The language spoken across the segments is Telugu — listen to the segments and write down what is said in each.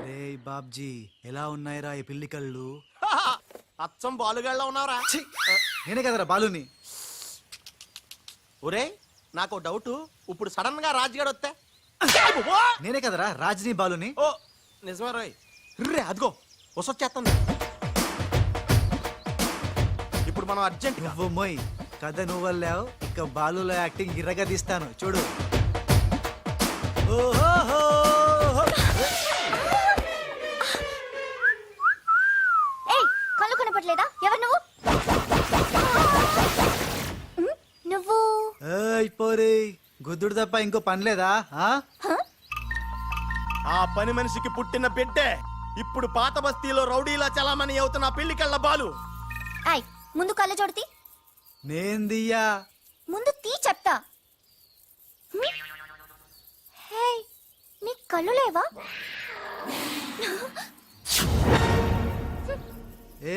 రే బాబ్జీ ఎలా ఉన్నాయిరా ఈ పిల్లి కళ్ళు? అచ్చం బాలుగాళ్ళ ఉన్నావురా. ఛీ! నేనే కదరా బాలుని. ఒరే నాకు డౌట్, ఇప్పుడు సడన్ గా రాజుగాడు వస్తే నేనే కదరా రాజుని బాలుని. ఓ నిజమే రోయ్. రే అదిగో వసొచ్చేస్తుంది. ఇప్పుడు మనం అర్జెంట్ నువ్వు మొయ్ కథ నువ్వల్లావు, ఇక బాలులో యాక్టింగ్ ఇర్రగా తీస్తాను చూడు. ఓహో కళ్ళు కనపట్లేదా? ఎవరు నువ్వు? నువ్వు పోరే గుద్దుడు తప్ప ఇంకో పని లేదా? ఆ పని మనిషికి పుట్టిన బిడ్డే ఇప్పుడు పాత బస్తీలో రౌడీలా చలామణి అవుతున్న పెళ్లికళ్ళ బాలు. ఆయ్ ముందు కళ్ళు చూడతి. నేందియ్యా ముందు తీ చెప్తా. హే నీ కళ్ళు లేవా?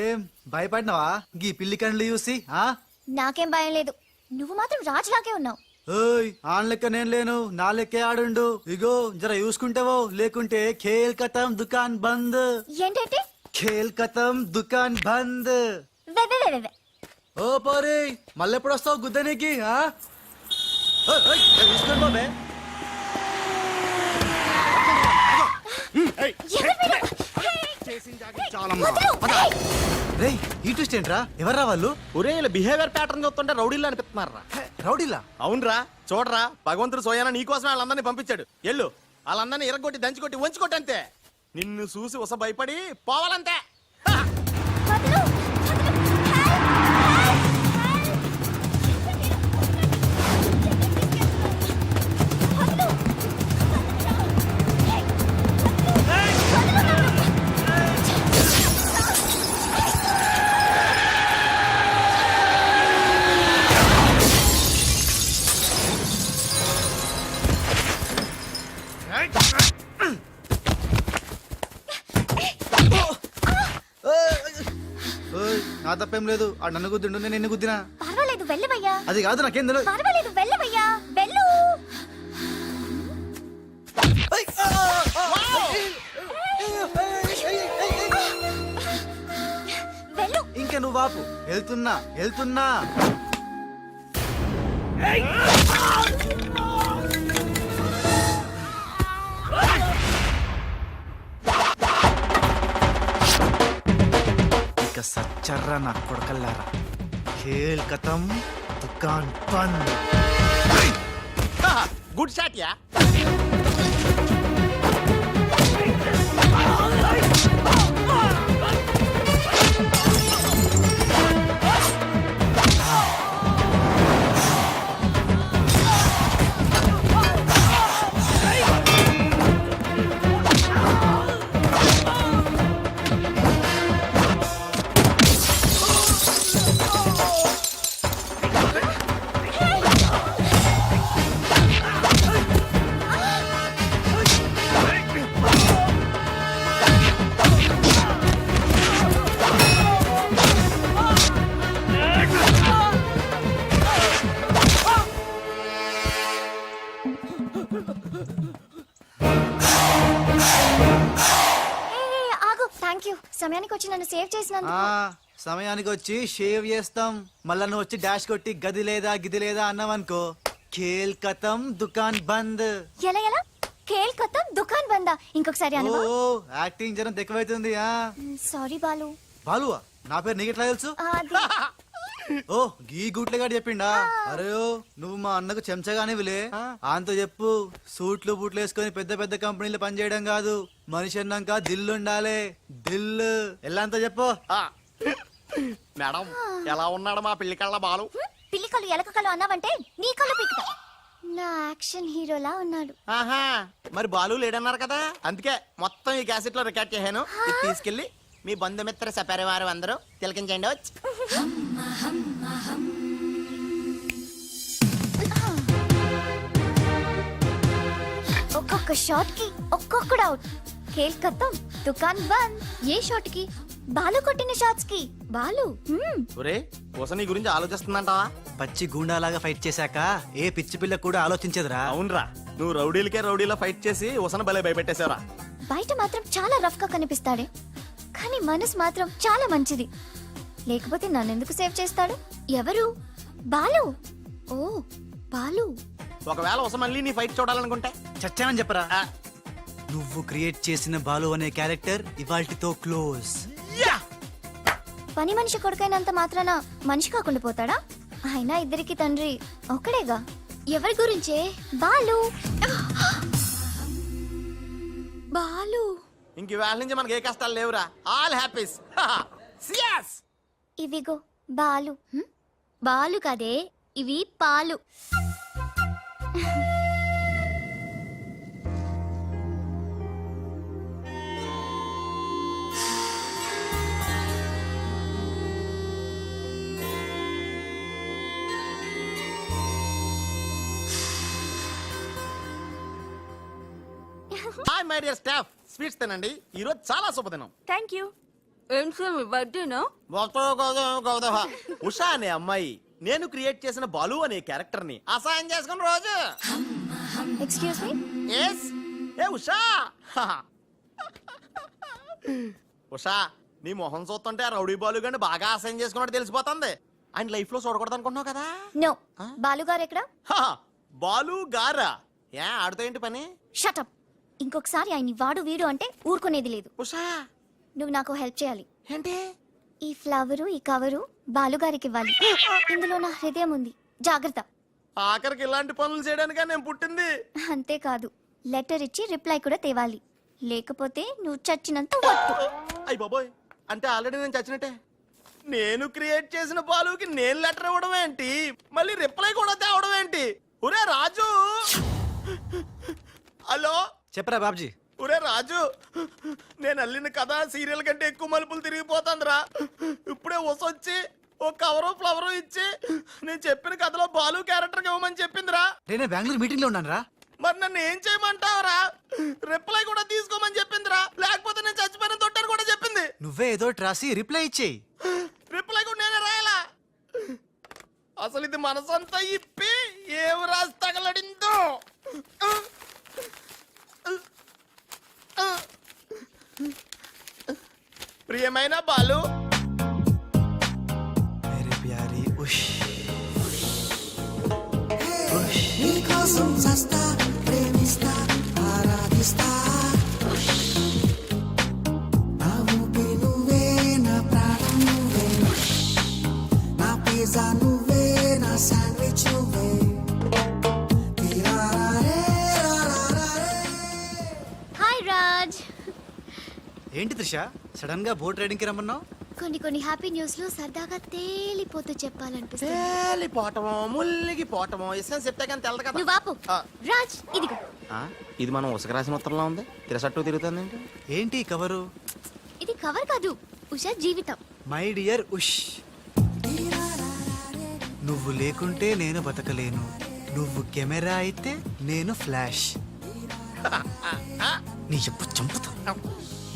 ఏం భయపడినావా గీ పిల్లి కండ్లు చూసి? నాకేం భయం లేదు, నువ్వు మాత్రం రాజులాగే ఉన్నావు. ఓయ్ ఆన్ లెక్క నేను లేను, నా లెక్కే ఆడుండు. ఇగో జర చూసుకుంటావో, లేకుంటే ఖేల్ ఖతం దుకాన్ బంద్. ఏంటంటే ఖేల్ ఖతం దుకాన్ బంద్. వే వే వే వే. ఓ పోరే మళ్ళెప్పుడు వస్తావు గుద్దనికి? చూసుకోండి బాబే. ఎవరు మీరు? వదలు. రేయ్ ఈ ట్విస్ట్ ఏంట్రా? ఎవర్రా వాళ్ళు? ఒరే ఇలా బిహేవియర్ ప్యాటర్న్ చూస్తుంటే రౌడీలా అనిపిస్తున్నారా? రౌడీలా? అవునరా, చూడరా భగవంతుడు సోయానా నీకోసమే వాళ్ళందరినీ పంపించాడు. ఎల్లు వాళ్ళందరినీ ఇరగొట్టి దంచుకొట్టి వంచుకొట్టి అంతే. నిన్ను చూసి ఉస భయపడి పోవాలంతే. వదలు. నా తప్పేం లేదు, ఆ నన్ను గుద్దిండు, నేను నిన్ను గుద్దినా. పర్వాలేదు వెళ్ళవయ్యా. అది కాదు నాకేం తెలియదు. పర్వాలేదు వెళ్ళవయ్యా, వెళ్ళు. వెళ్ళు. ఇంకా నువ్వు వాపు. వెళ్తున్నా వెళ్తున్నా. ఇక సచ్చర్రా నా కొడకల్లారా. ఖేల్ ఖతం దుకాన్ బంద్. Good shot yeah. సమయానికి వచ్చి నన్ను సేవ్ చేసినందుకు. సమయానికి వచ్చి షేవ్ చేస్తాం, మళ్ళా నువ్వు వచ్చి డాష్ కొట్టి గది లేదా గిది లేదా అన్నావనుకో ఖేల్ ఖతం దుకాన్ బంద్. ఎలా ఎలా? ఖేల్ ఖతం దుకాన్ బందా? ఇంకొకసారి అనవా? ఓ యాక్టింగ్ జరం ఎక్కువైతుంది. సారీ బాలు. బాలువా? నా పేరు నీకు ఎట్లా తెలుసు? ఓ గీ గుట్లగాడు చెప్పిండా? అరే నువ్వు మా అన్నకు చెంచగానే విలే. ఆంతో చెప్పు సూట్లు బూట్లు వేసుకొని పెద్ద పెద్ద కంపెనీలు పనిచేయడం కాదు, మనిషి అన్నాక దిల్లు ఉండాలి. దిల్లు ఎల్లాంతో చెప్పు. మేడం ఎలా ఉన్నాడు మా పిల్లికళ్ళ బాలు? పిల్లికలు ఎలక కళ్ళు అన్నావంటే నీ కళ్ళు పీకుతా. నా యాక్షన్ హీరోలా ఉన్నాడు. ఆహా మరి బాలు లేడన్నారు కదా, అందుకే మొత్తం ఈ క్యాసెట్ లో రికార్డ్ చేశాను. ఇది తీసుకెళ్లి మీ బంధుమిత్ర సపరివారు అందరూ తిలకించండి. వచ్చి ఒక్కొక్క షాట్ కి ఒక్కొక్కడు అవుట్. ఖేల్ ఖతం దుకాన్ బంద్. ఏ షాట్ కి? బాలు కొట్టిన షాట్స్ కి. బాలు ఒరే నీ గురించి ఆలోచిస్తుందంటావా? పచ్చి గూండాలాగా ఫైట్ చేశాక ఏ పిచ్చి పిల్ల కూడా ఆలోచించదురా. అవునరా, నువ్వు రౌడీలకే రౌడీలా ఫైట్ చేసి ఉసన భలే భయపెట్టేశారా. బయట మాత్రం చాలా రఫ్ గా కనిపిస్తాడే, కానీ మనసు మాత్రం చాలా మంచిది. లేకపోతే నన్నెందుకు సేవ్ చేస్తాడు? ఎవరు? బాలు. ఓ బాలు. ఒకవేళ ఉస మళ్ళీ నీ ఫైట్ చూడాలనుకుంటే చచ్చానని చెప్పరా? ఆ, నువ్వు క్రియేట్ చేసిన బాలు అనే క్యారెక్టర్ ఇవాల్టితో క్లోజ్. యా! పని మనిషి కొడుకైనంత మాత్రాన మనిషి కాకుండా పోతాడా? అయినా ఇద్దరికి తండ్రి ఒకడేగా. ఎవరి గురించే? బాలు. బాలు. ఇంక వేళ నుంచి మనకి ఏ కష్టాలు లేవురా. All happies. సియాస్. ఇవిగో బాలు. బాలు కదే, ఇవి పాలు. Hi my dear staff, sweets తినండి. ఈ రోజు చాలా శుభదినం. Thank you. ఏం సార్ మీ బర్త్డేనా? ఉషా అనే అమ్మాయి నేను క్రియేట్ చేసిన బాలు అనే క్యారెక్టర్ ని అసహాయం చేసుకున్న రోజు. Excuse me. ఎస్. ఏ ఉషా. ఉషా, నీ మొహం చూస్తుంటే ఆ రౌడీ బాలు గాని బాగా అసహాయం చేసుకున్నట్టు తెలిసిపోతుంది. ఆయన లైఫ్ లో చూడకూడదు అనుకుంటున్నావు కదా. నో. బాలు గారు ఎక్కడ? హా, బాలు గారా? ఏ ఆడుతో ఏంటి పని? షటప్. ఇంకొకసారి ఆయన వాడు వీడు అంటే ఊరుకునేది లేదు. ఉషా, నువ్వు నాకు హెల్ప్ చేయాలి. ఏంటి? ఈ ఫ్లవరు, ఈ కవరు బాలుగారికి ఇవ్వాలి. ఇందులో నా హృదయం ఉంది, జాగ్రత్త. ఆఖరికి ఇలాంటి పనులు చేయడానికే నేను పుట్టింది. అంతేకాదు, లెటర్ ఇచ్చి రిప్లై కూడా తేవాలి. లేకపోతే నువ్వు చచ్చినంత ఒట్టు. అయ్య బాబోయ్, అంటే ఆల్రెడీ నేను చచ్చినట్టే. నేను క్రియేట్ చేసిన బాలుకి నేను లెటర్ ఇవ్వడం ఏంటి, మళ్ళీ రిప్లై కూడా తేవడం ఏంటి? ఒరే రాజు. హలో. చెప్పరా బాబ్జీ? ఒరే రాజు, నేను అల్లిన కథ సీరియల్ కంటే ఎక్కువ మలుపులు తిరిగిపోతుందిరా. ఇప్పుడే వసొచ్చి ఓ కవరు ఫ్లవరు ఇచ్చి నేను చెప్పిన కథలో బాలు క్యారెక్టర్ ఇవ్వమని చెప్పిందిరా. నేను బెంగళూరు మీటింగ్ లో ఉన్నాను రా. మరి నన్ను ఏం చేయమంటావురా? రిప్లై కూడా తీసుకోమని చెప్పిందిరా. లేకపోతే నేను చచ్చిపోయిన తొట్టని కూడా చెప్పింది. నువ్వే ఏదో ఒకటి రాసి రిప్లై ఇచ్చేయి. రిప్లై కూడా నేనే రాయాలా? అసలు ఇది మనసంతా ఇప్పి ఏం రాసి తగలడిందో. ప్రియమైన బాలు, మేరే ప్యారీ ఉష్ ఉష్. నీకోసం సస్తా ప్రేమిస్తా ఆరాధిస్తా నా ఊపిరి నువ్వే నా ప్రాణం నువ్వే నా పిజ్జా నువ్వే నా శాండ్విచ్ నువ్వే తీరారే రారారే. హాయ్ రాజ్. ఏంటి త్రిష, సడన్ గా బోట్ రైడింగ్ కి రమ్మన్నావు? కొన్ని హ్యాపీ న్యూస్ లో సరదాగా తేలిపోతూ చెప్పాలనిపిస్తుంది. తేలిపోవటమో ముల్లిగిపోవటమో ఇష్టం చెప్తే కానీ తెలదు కదా. నువ్వు ఆపు. ఆ. రాజ్, ఇదిగో. ఇది మనం ఉసక రాసిన ఉత్తరంలో ఉంది. తిరసట్టు తిరుగుతుంది ఏంటి? ఏంటి ఈ కవరు? ఇది కవర్ కాదు, ఉషా జీవితం. మై డియర్ ఉష్, నువ్వు లేకుంటే నేను బతకలేను. నువ్వు కెమెరా అయితే నేను ఫ్లాష్. నీ చెప్పు చంపుతా.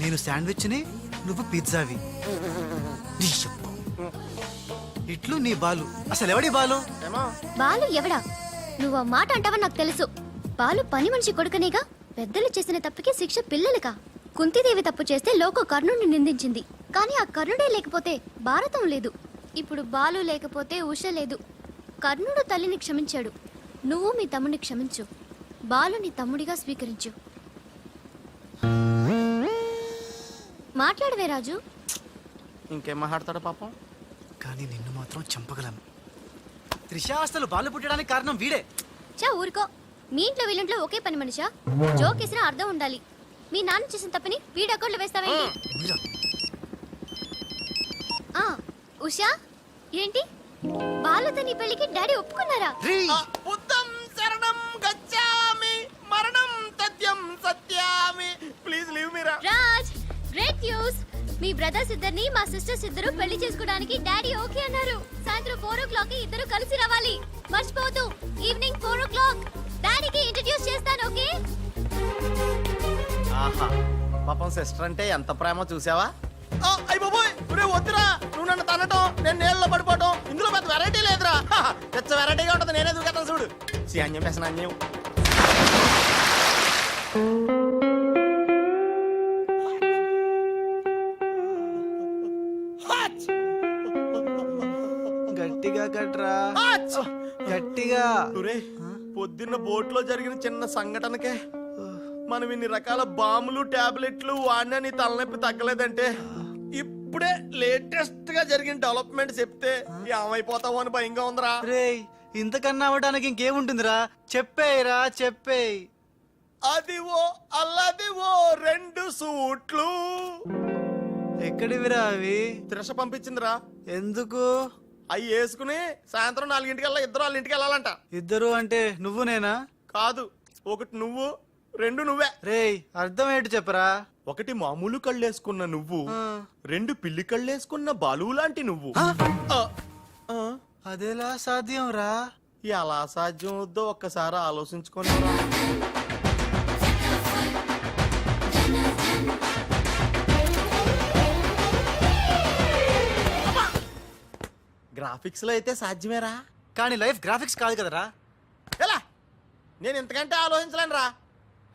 నేను శాండ్విచ్ని, నువ్వు పిజ్జావి. నీ చెప్పు. ఇట్లు నీ బాలు. అసలు ఎవడి బాలు? ఏమో. బాలు ఎవడా? నువ్వు ఆ మాట అంటావని నాకు తెలుసు. బాలు పని మనిషి కొడుకనేగా. పెద్దలు చేసిన తప్పుకి శిక్ష పిల్లలకా? కుంతిదేవి తప్పు చేస్తే లోక కర్ణుడిని నిందించింది. కానీ ఆ కర్ణుడే లేకపోతే భారతం లేదు. ఇప్పుడు బాలు లేకపోతే ఉష లేదు. కర్ణుడు తల్లిని క్షమించాడు. నువ్వు మీ తమ్ముడిని క్షమించు. బాలుని తమ్ముడిగా స్వీకరించు. మాట్లాడవే రాజు. ఇంకేం మాట్లాడతాడు పాపం. కానీ నిన్ను మాత్రం చంపగలను. త్రిష, అసలు బాలు పుట్టడానికి కారణం వీడే. చా ఊరుకో. మీ ఇంట్లో వీళ్ళింట్లో ఒకే పని మనిషా? జోక్ వేసినా అర్థం ఉండాలి. మీ నాన్న చేసిన తప్పని వీడి అకౌంట్లో వేస్తావేంటి? ఉందిరా. ఆ, ఉషా ఏంటి? బాలుతో నీ పెళ్లికి డాడీ ఒప్పుకున్నారా? రేయ్, బుద్ధం శరణం గచ్చామి మరణం తథ్యం సత్యామి. ప్లీజ్ లీవ్ మీ రా. Raj, great news. మీ బ్రదర్స్ ఇద్దరిని మా సిస్టర్స్ ఇద్దరు పెళ్లి చేసుకోవడానికి డాడీ ఓకే అన్నారు. సాయంత్రం 4 o'clock కి ఇద్దరు కలిసి రావాలి. మర్చిపోవద్దు. Evening 4 o'clock. డాడీకి ఇంట్రడ్యూస్ చేస్తాను, ఓకే? ఆహా, పాపం సిస్టర్ అంటే ఎంత ప్రేమో చూసావా? అయ్య బాబోయ్, ఒరే వద్దురా. నువ్వు నన్ను తనటం, నేను నీళ్ళలో పడిపోవటం, ఇందులో పెద్ద వెరైటీ లేదురా. పెద్ద వెరైటీగా ఉంటుంది. నేనే దూకేతాను చూడు. అన్యం వేసిన అన్యం. గట్టిగా కట్రా గట్టిగా. ఒరే, పొద్దున్న బోట్లో జరిగిన చిన్న సంఘటనకే మనం ఇన్ని రకాల బాంబులు టాబ్లెట్లు వాడినా నీ తలనొప్పి తగ్గలేదంటే ఇప్పుడే లేటెస్ట్ గా జరిగిన డెవలప్మెంట్ చెప్తే ఏమైపోతావు అని భయంగా ఉందిరా. రేయ్ ఇంతకన్నా అవ్వడానికి ఇంకేముంటుందిరా, చెప్పేయరా చెప్పేయ్. అదివో అల్లదివో 2 సూట్లు ఎక్కడివిరా అవి? త్రిష పంపించిందిరా. ఎందుకు? అవి వేసుకుని సాయంత్రం 4 ఇద్దరు వాళ్ళ ఇంటికి వెళ్ళాలంట. ఇద్దరు అంటే నువ్వు నేనా? కాదు, ఒకటి నువ్వు 2 నువ్వే. రేయ్ అర్థం ఏంటి చెప్పరా. ఒకటి మామూలు కళ్ళేసుకున్న నువ్వు, 2 పిల్లి కళ్ళేసుకున్న బాలు లాంటి నువ్వు. అదేలా సాధ్యం రా? ఎలా సాధ్యం వద్దో ఒక్కసారి ఆలోచించుకొని గ్రాఫిక్స్ లో అయితే సాధ్యమేరా, కానీ లైఫ్ గ్రాఫిక్స్ కాదు కదరా. ఎలా? నేను ఇంతకంటే ఆలోచించలేను రా.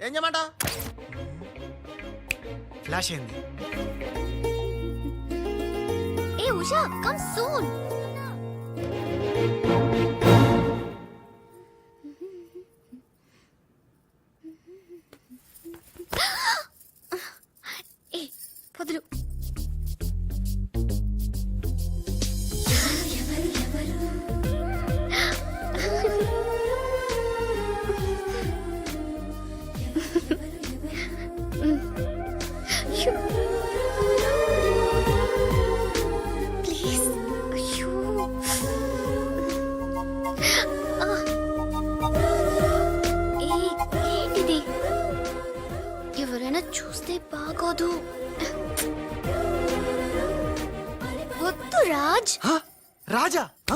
ఏం చేయమంటావు? ఫ్లాష్ అయింది. ఏ ఉషా, కమ్ సూన్. ఏ వదులు. ప్లీజ్. అయ్యో. ఏంటిది? ఎవరైనా చూస్తే బాగోదు. వద్దు రాజ్. హ? రాజా హ?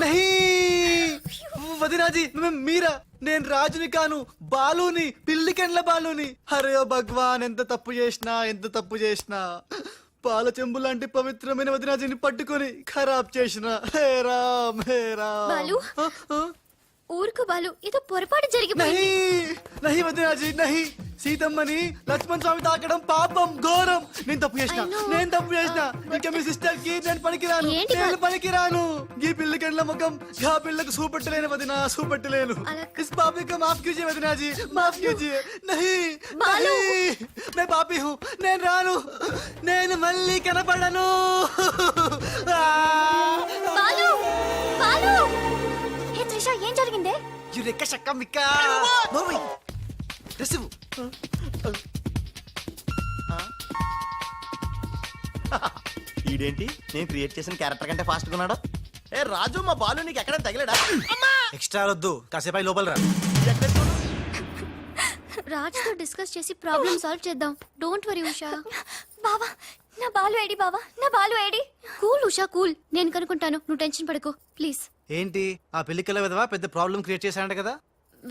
నహీ వదినాజీ, మీరా? నేను రాజుని కాను, బాలుని, పిల్లికెండ్ల బాలుని. అరే ఓ భగవాన్, ఎంత తప్పు చేసినా పాల చెంబు లాంటి పవిత్రమైన వదినాజీని పట్టుకొని ఖరాబ్ చేసిన. హే రామ్ హే రామ్. బాలు, ఊరుకు బాలు, ఏదో పొరపాటు జరిగిపోయింది. నహీ వదినాజీ నహీ. సీతమ్మని లక్ష్మణ్ స్వామి తాకడం పాపం, ఘోరం. నేను తప్పు చేసిన. ఇంకా మీ సిస్టర్ కి నేను పనికిరాను. ఈ పిల్లకెళ్ళ ముఖం గా పిల్లకు చూపెట్టలేను వదినా, చూపెట్టలేను. ఇస్ పాపి को माफ कीजिए वदना जी, माफ कीजिए. नहीं मैं पापी हूँ, నేను రాను, నేను మళ్ళీ కనపడను. బాలు, బాలు. ఏ త్రిష, ఏం జరిగిందే? యురెక్క షక్క మిక్క నోర్వై రిసివ్. ఈడేంటి నేను క్రియేట్ చేసిన క్యారెక్టర్ కంటే ఫాస్ట్ గా ఉన్నాడు. ఏ రాజు, మా బాలు నీకు ఎక్కడ తగిలేడా? ఎక్స్ట్రా వద్దు, కాసేపు లోపల రా. రాజ్ తో డిస్కస్ చేసి ప్రాబ్లం సాల్వ్ చేద్దాం. Don't worry Usha. బావా, నా బాలు ఏడి? బావా, నా Balu AD? Cool Usha, cool. నేను కనుక్కుంటాను, నువ్వు టెన్షన్ పడకు ప్లీజ్. ఏంటి ఆ పెళ్లికల విధవా పెద్ద ప్రాబ్లం క్రియేట్ చేశాడంట కదా?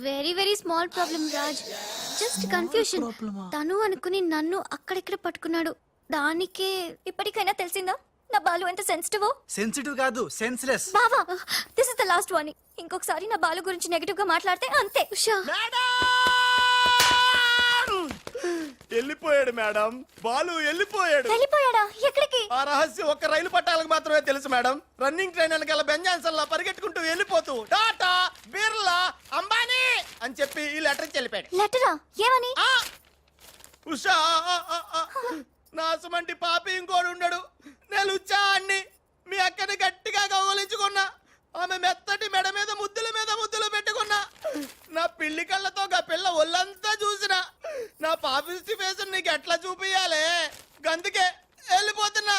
Very very small problem Raj, just confusion. తను అనుకుని నన్ను అక్కడిక్కడ పట్టుకున్నాడు. దానికే ఇప్పటికైనా తెలిసిందా నా బాలు ఎంత సెన్సిటివ్? సెన్సిటివ్ కాదు, సెన్స్లెస్. బావా, this is the last warning. ఇంకొకసారి నా బాలు గురించి నెగటివ్ గా మాట్లాడితే అంతే. ఉషా, వెళ్ళిపోయాడు మేడం, బాలు వెళ్ళిపోయాడు. వెళ్ళిపోయాడా? ఎక్కడికి? ఆ రహస్యం ఒక్క రైలు పట్టాలకు మాత్రమే తెలుసు మేడం. రన్నింగ్ ట్రైన్ వెనకాల బెంజాన్సన్ లా పరిగెట్టుకుంటూ వెళ్ళిపోతూ టాటా, బిర్లా, అంబానీ అని చెప్పి ఈ లెటర్ ఇచ్చి వెళ్ళిపోయాడు. లెటరా? ఏమని? ఉషా, నా సుమంటి పాపి ఇంకోడు ఉండడు. నేను లుచ్చా అన్ని మీ అక్కని గట్టిగా కౌగలించుకున్నా. ఆమె మెత్తటి మెడ మీద ముద్దులు పెట్టుకున్నా. నా పిల్లి కళ్ళతో ఆ పిల్ల ఒళ్ళంతా చూసిన. నా పాపిస్టి ఫేస్ నీకు ఎట్లా చూపియాలే? గందుకే వెళ్ళిపోతున్నా.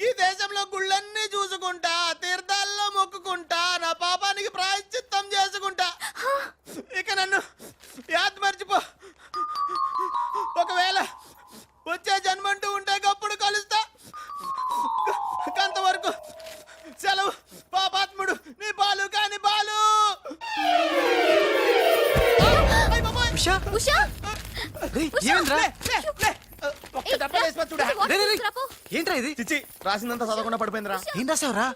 ఈ దేశంలో గుళ్ళన్నీ చూసుకుంటా, తీర్థాల్లో మొక్కుకుంటా, నా పాపానికి ప్రాయశ్చిత్తం చేసుకుంటా. ఇక నన్ను యాద్ మర్చిపో. ఒకవేళ వచ్చే జన్మంటూ ఉంటే గప్పుడు కలుస్తా. అంతవరకు సెలవు. పాపాత్ముడు నీ బాలు కాని బాలు. ఉషా, ఉషా, ఏమింద్రా? ఒక్క దెబ్బ వేసిపో చూడా. ఏంట్రా ఇది? చిచ్చి, రాసిందంతా చదవకుండా పడిపోయిందిరా. ఏం రాసావురా?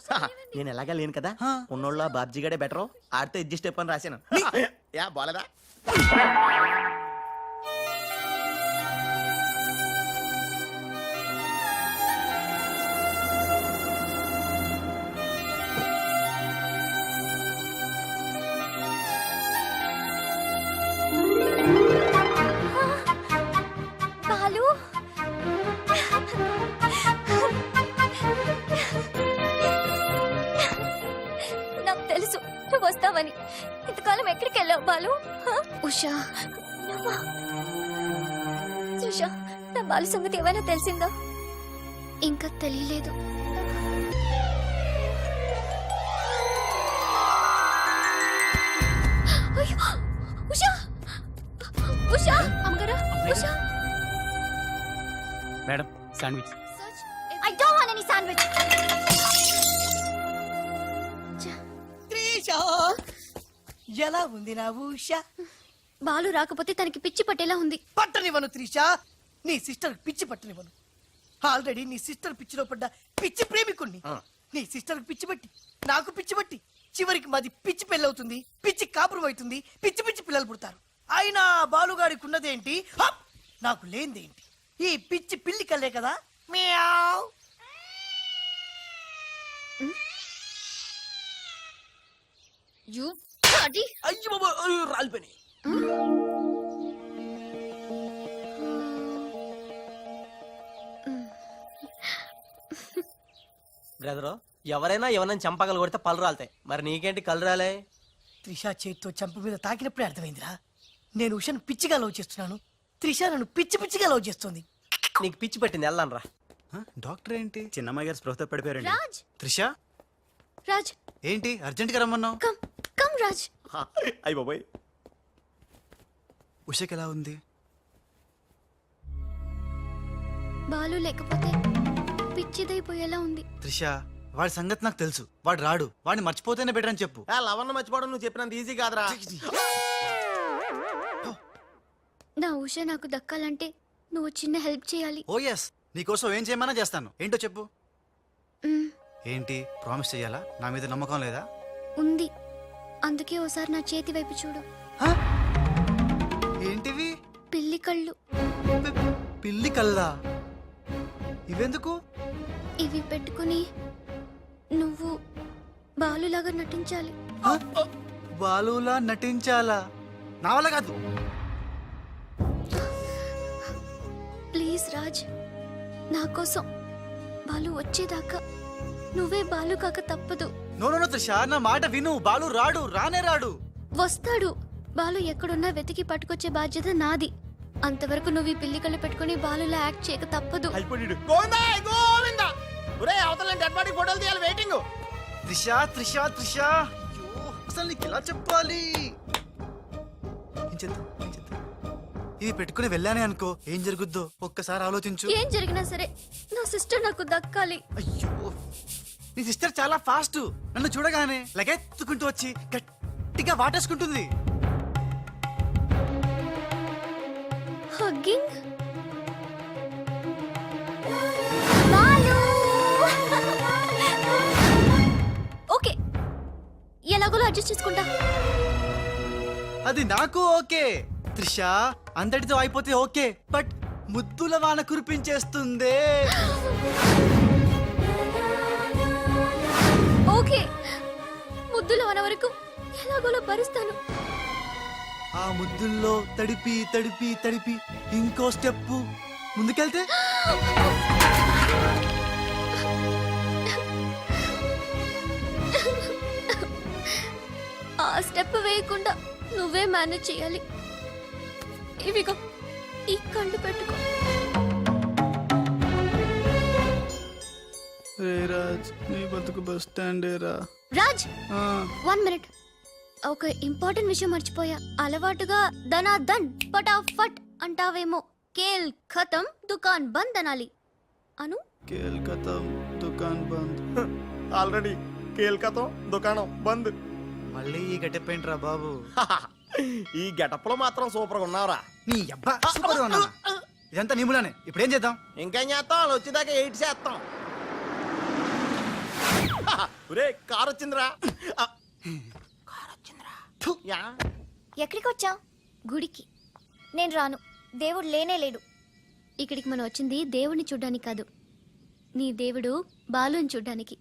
నేను ఎలాగా లేను కదా, ఉన్నోళ్ళ బాబ్జీ గడే బెటర్, ఆడితో అడ్జస్ట్ అయిపోయి రాశాను. యా బాలేదా? ఉషా ఉషా, నా బాలు సంగతి ఏమైనా తెలిసిందా? ఇంకా తెలియలేదు. అయ్యో, ఉషా ఉషా అమ్మగారా, Usha. Madam sandwich. I don't want any sandwich. Trisha ఎలా ఉంది నా ఉషా? బాలు రాకపోతే తనకి పిచ్చి పట్టేలా ఉంది. పట్టనివ్వను త్రిషా, నీ సిస్టర్ పిచ్చి పట్టనివ్వను. ఆల్రెడీ నీ సిస్టర్ పిచ్చిలో పడ్డ పిచ్చి ప్రేమికుణ్ణి. నీ సిస్టర్ పిచ్చి పట్టి నాకు పిచ్చి పట్టి చివరికి మాది పిచ్చి పెళ్ళవుతుంది, పిచ్చి కాపురం అవుతుంది, పిచ్చి పిచ్చి పిల్లలు పుడతారు. అయినా బాలుగాడికి ఉన్నదేంటి, హప్! నాకు లేనిదేంటి? ఈ పిచ్చి పిల్లి కల్లే కదా. మ్యావ్. You bloody. అయ్యో బాబా, రాలిపోయినాయి. బ్రదరు, ఎవరైనా ఎవరైనా చంపగలు కొడితే పళ్ళు రాలుతాయి, మరి నీకేంటి కళ్ళు రాలే? త్రిష చేత్తో చంప మీద తాకినప్పుడే అర్థమైందిరా. నేను ఉషను పిచ్చిగా లవ్ చేస్తున్నాను, త్రిష నన్ను పిచ్చి పిచ్చిగా లవ్ చేస్తుంది. నీకు పిచ్చి పట్టింది, వెళ్ళాను రా. డాక్టర్ ఏంటి చిన్నమ్మాయి గారు స్పృహతో పడిపోయారండి. రాజ్ త్రిష రాజ్ ఏంటి అర్జెంట్ గా రమ్మన్నావు? Come come Raj. అయ్యి బాబాయ్, ఉషకి ఎలా ఉంది? బాలు లేకపోతే పిచ్చిదైపోయేలా ఉంది. త్రిష వాడి సంగతి నాకు తెలుసు, వాడు రాడు, వాడిని మర్చిపోతేనే బెటర్ అని చెప్పు. లవన్న మర్చిపోవడం నువ్వు చెప్పినంత ఈజీ కాదురా. నా ఉష నాకు దక్కాలంటే నువ్వు చిన్న హెల్ప్ చేయాలి. ఓ ఎస్, నీకోసం ఏం చేయమన్నా చేస్తాను. ఏంటో చెప్పు. మ్, ఏంటి ప్రామిస్ చెయ్యాలా? నా మీద నమ్మకం లేదా? ఉంది. అందుకే ఓసారి నా చేతి వైపు చూడు. హ? ఏంటివి? పిల్లి కళ్ళు. పిల్లి కల్లా? ఇవెందుకు? ఇవి పెట్టుకుని నువ్వు బాలులాగా నటించాలి. హ? బాలులా నటించాలా? నా వల్ల కాదు. ప్లీజ్ రాజ్, నా కోసం బాలు వచ్చేదాకా నువ్వే బాలు కాక తప్పదు. నో నో నో త్రిష, నా మాట విను. బాలు రాడు, రానే రాడు. వస్తాడు. బాలు ఎక్కడున్నా వెతికి పట్టుకొచ్చే బాధ్యత నాది. అంతవరకు నువ్వు ఈ పిల్లి కళ్ళు పెట్టుకుని బాలులా యాక్ట్ చేయక తప్పదు. అయిపోయాడు. గోవిందా గోవిందా, ఒరే అవతల డెడ్ బాడీ ఫోటోలు తీయాలి, వెయిటింగ్. త్రిష త్రిష త్రిష, అయ్యో అసలు నీకు ఎలా చెప్పాలి? ఏం చేద్దాం, ఏం చేద్దాం? ఇది పెట్టుకుని వెళ్ళానే అనుకో, ఏం జరుగుద్దో ఒక్కసారి ఆలోచించు. ఏం జరిగినా సరే నా సిస్టర్ నాకు దక్కాలి. అయ్యో, నీ సిస్టర్ చాలా ఫాస్ట్. నన్ను చూడగానే లగెత్తుకుంటూ వచ్చి గట్టిగా వాటేసుకుంటుంది. హగ్గింగ్. బాలు. ఓకే, ఎలాగోలో అడ్జస్ట్ చేసుకుంటా. అది నాకు ఓకే త్రిష, అందరితో అయిపోతే ఓకే, బట్ ముద్దుల వాన కురిపించేస్తుందే. ఓకే, ముద్దులు అన్న వరకు ఎలాగోలో భరిస్తాను. ఆ ముద్దుల్లో తడిపి తడిపి తడిపి ఇంకో స్టెప్ ముందుకెళ్తే ఆ స్టెప్ వేయకుండా నువ్వే మేనేజ్ చేయాలి. ఇవిగో ఈ కళ్ళు పెట్టుకో. రాజ్, నీ బతుకు బస్ స్టాండేరా. రాజ్, 1 మినిట్. ఒక ఇంపార్టెంట్ విషయం మర్చిపోయా. అలవాటుగా ధనాధన్ ఫటాఫట్ అంటావేమో. కేల్ ఖతం దుకాన్ బంద్ అనాలి. అను. కేల్కతం దుకాన్ బంద్. ఆల్రెడీ కేల్కతం దుకాణం బంద్. మళ్ళీ ఈ గట్టెప్పేంట్రా బాబు? ఈ గెటప్ లో మాత్రం సూపర్ గా ఉన్నావురా. నీ అబ్బా సూపర్ గా ఉన్నానా? ఇదంతా నీములానే. ఇప్పుడు ఏం చేద్దాం? ఇంకేం చేస్తాం, వాళ్ళు వచ్చేదాకా 8 చేస్తాం. ఒరే కార్ వచ్చిందిరా. ఫు. యా. ఎక్కడికి వచ్చావు? గుడికి. నేను రాను, దేవుడు లేనే లేడు. ఇక్కడికి మనం వచ్చింది దేవుడిని చూడ్డానికి కాదు, నీ దేవుడు బాలుని చూడ్డానికి.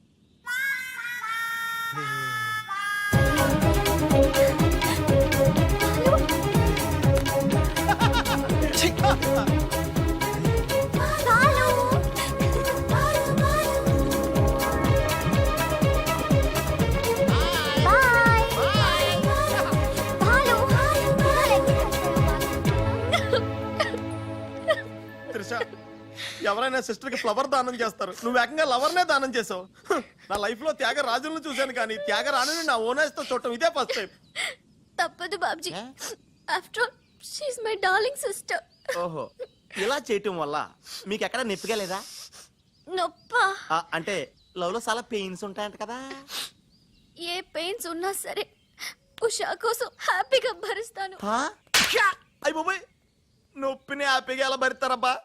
ఎవరైనా సిస్టర్ కి ఫ్లవర్ దానం చేస్తారు, నువ్వు ఏకంగా లవర్నే దానం చేసావు. నా లైఫ్ లో త్యాగ రాజులను చూశాను కానీ త్యాగ రాణిని నా ఓనర్స్ తో చూడటం ఇదే ఫస్ట్ టైం. తప్పదు Babji. After all she my darling sister. ఓహో, ఇలా చేయటం వల్ల మీకు ఎక్కడ నొప్పిగా లేదా? నొప్పా? అంటే లవ్ లో చాలా పెయిన్స్ ఉంటాయంట కదా. ఏ పెయిన్స్ ఉన్నా సరే ఉషా కోసం హ్యాపీగా భరిస్తాను. అయ్య బాబోయ్, నొప్పిని హ్యాపీగా ఎలా భరిస్తారబ్బా?